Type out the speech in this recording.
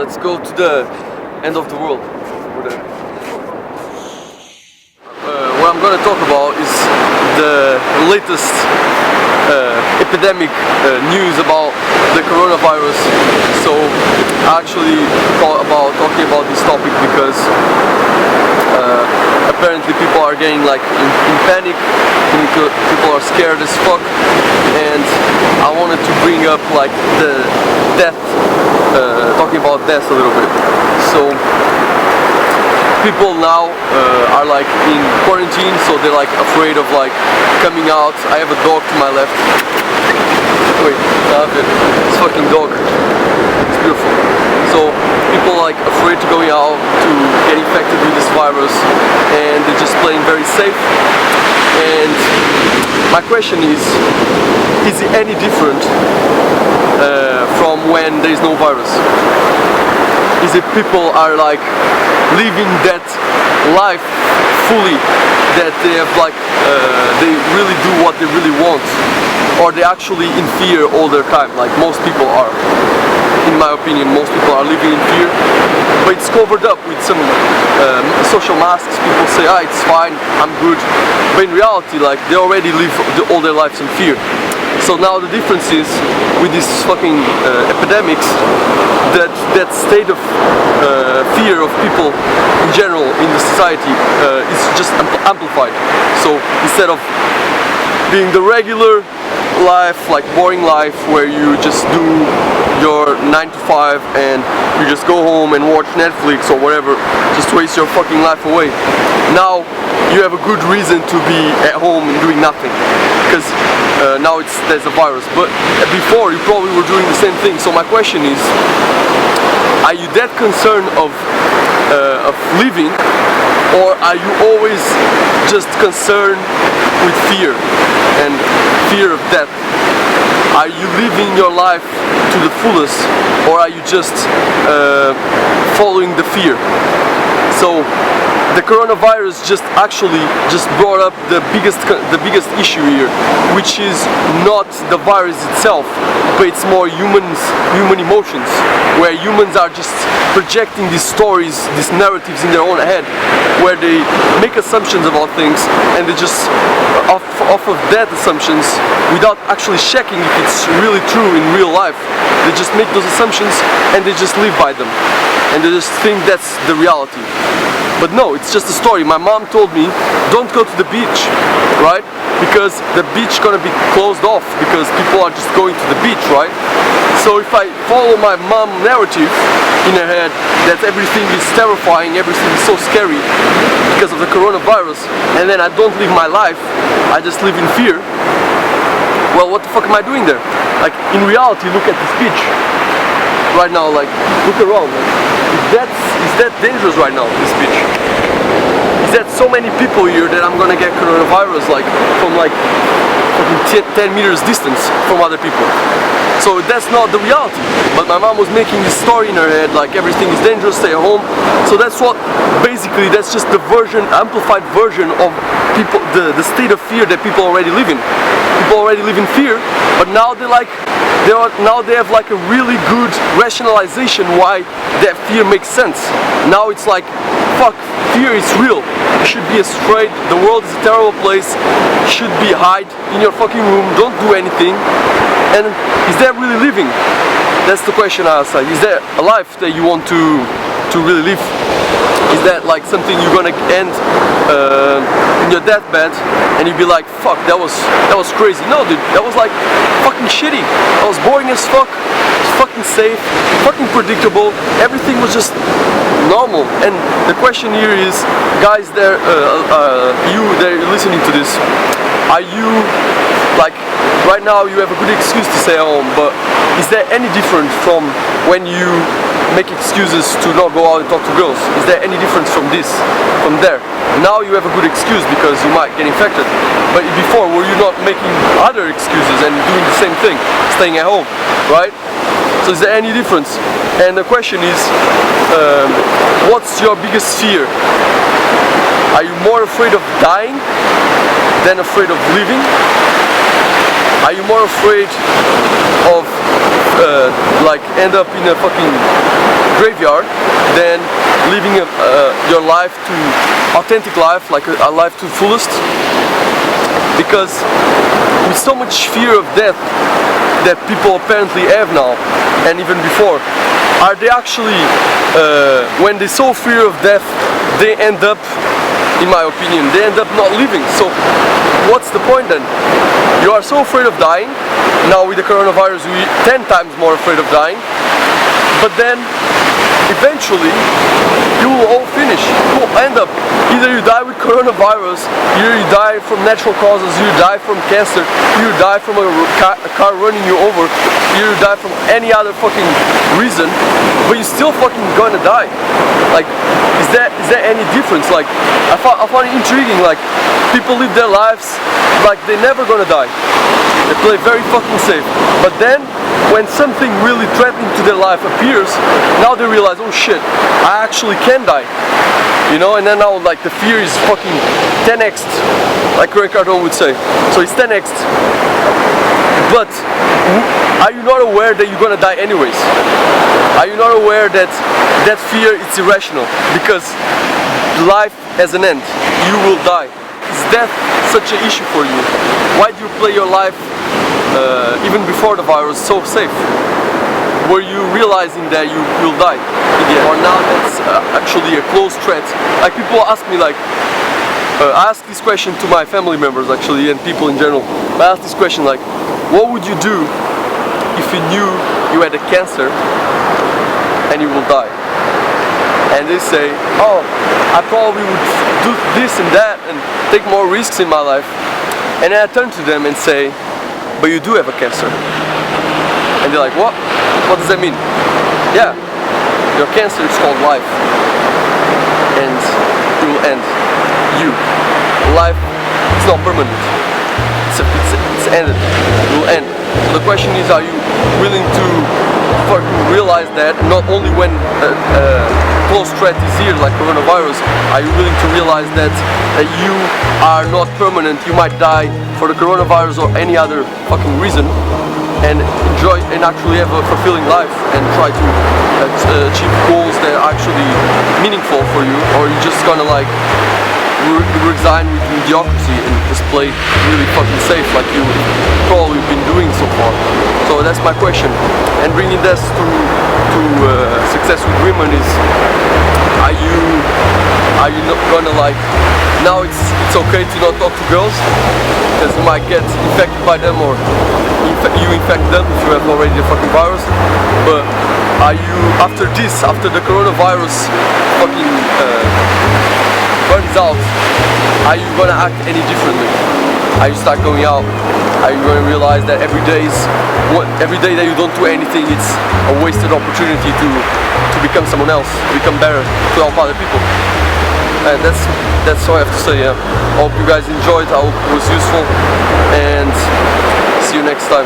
Let's go to the end of the world over there. What I'm gonna talk about is the latest epidemic news about the coronavirus. So I actually thought about talking about this topic because apparently people are getting like in panic, people are scared as fuck, and I wanted to bring up like the death, talking about death a little bit. So people now are like in quarantine, so they're like afraid of like coming out. I have a dog to my left. Wait, I have it. It's a fucking dog. It's beautiful. So people are like afraid to going out to get infected with this virus, and they're just playing very safe. And my question is it any different from when there is no virus? Is it people are like living that life fully, that they have like they really do what they really want, or they actually in fear all their time, like most people are? In my opinion, most people are living in fear, but it's covered up with some social masks. People say, ah, it's fine, I'm good, but in reality, like, they already live all their lives in fear. So now the difference is, with these fucking epidemics, that state of fear of people in general in the society is just amplified. So instead of being the regular life, like boring life, where you just do your 9 to 5 and you just go home and watch Netflix or whatever, just waste your fucking life away. Now you have a good reason to be at home and doing nothing, because now there's a virus. But before, you probably were doing the same thing. So my question is, are you that concerned of living, or are you always just concerned with fear and fear of death? Are you living your life to the fullest, or are you just following the fear? So the coronavirus just brought up the biggest issue here, which is not the virus itself, but it's more human emotions, where humans are just projecting these stories, these narratives in their own head, where they make assumptions about things, and they just off of that assumptions, without actually checking if it's really true in real life, they just make those assumptions and they just live by them, and they just think that's the reality. But no, it's just a story. My mom told me, don't go to the beach, right? Because the beach gonna be closed off, because people are just going to the beach, right? So if I follow my mom's narrative in her head that everything is terrifying, everything is so scary because of the coronavirus, and then I don't live my life, I just live in fear, well, what the fuck am I doing there? Like, in reality, look at this beach right now, like, look around. Like, is that dangerous right now, this beach? Is that so many people here that I'm gonna get coronavirus, like, from like 10 meters distance from other people? So that's not the reality. But my mom was making this story in her head, like everything is dangerous, stay at home. So that's what, basically, that's just the amplified version of people, the state of fear that people already live in. People already live in fear, but now they have like a really good rationalization why that fear makes sense. Now it's like, fuck, fear is real. You should be afraid. The world is a terrible place. You should be hide in your fucking room. Don't do anything. And is that really living? That's the question I ask. Is there a life that you want to really live? Is that like something you're gonna end in your deathbed and you'd be like, fuck, that was crazy? No, dude, that was like fucking shitty. That was boring as fuck. It was fucking safe, fucking predictable. Everything was just normal. And the question here is, guys, there, you there listening to this, are you like, right now you have a good excuse to stay at home, but is there any different from when you make excuses to not go out and talk to girls? Is there any difference from there? Now you have a good excuse because you might get infected, but before, were you not making other excuses and doing the same thing, staying at home, right? So is there any difference? And the question is, what's your biggest fear? Are you more afraid of dying than afraid of living? Are you more afraid of like end up in a fucking graveyard than living your life to authentic life, like a life to the fullest? Because with so much fear of death that people apparently have now, and even before, are they actually, when they so fear of death, they end up, in my opinion, they end up not living. So what's the point then? You are so afraid of dying. Now with the coronavirus we're 10 times more afraid of dying. But then eventually you will all finish. You will end up, either you die with coronavirus, either you die from natural causes, you die from cancer, you die from a car running you over, you die from any other fucking reason, but you're still fucking gonna die. Like, is there any difference? Like, I find it intriguing, like, people live their lives like they're never gonna die. They play very fucking safe. But then, when something really threatening to their life appears, now they realize, oh shit, I actually can die. You know, and then now like the fear is fucking 10x, like Grant Cardone would say. So it's 10x. But are you not aware that you're gonna die anyways? Are you not aware that that fear is irrational? Because life has an end. You will die. Is death such an issue for you? Why do you play your life even before the virus so safe? Were you realizing that you will die in the end? Or now that's actually a close threat? Like, people ask me, like, I ask this question to my family members actually, and people in general. I ask this question, like, what would you do if you knew you had a cancer and you will die? And they say, oh, I probably would do this and that and take more risks in my life. And then I turn to them and say, but you do have a cancer. And they're like, what? What does that mean? Yeah, your cancer is called life. And it will end. You. Life is not permanent. It's ended. It will end. So the question is, are you willing to realize that not only when close threat is here, like coronavirus, are you willing to realize that you are not permanent? You might die for the coronavirus or any other fucking reason, and enjoy and actually have a fulfilling life and try to achieve goals that are actually meaningful for you? Or are you just gonna like resign with mediocrity and just play really fucking safe like you probably been doing so far? So that's my question. And bringing this to success with women is, are you not gonna like, now it's okay to not talk to girls because you might get infected by them, or you infect them if you have already the fucking virus. But are you, after this, after the coronavirus fucking burns out, are you gonna act any differently? Are you start going out? Are you gonna realize that every day that you don't do anything, it's a wasted opportunity to become someone else, to become better, to help other people? And that's all I have to say. Yeah. Hope you guys enjoyed. I hope it was useful, and see you next time.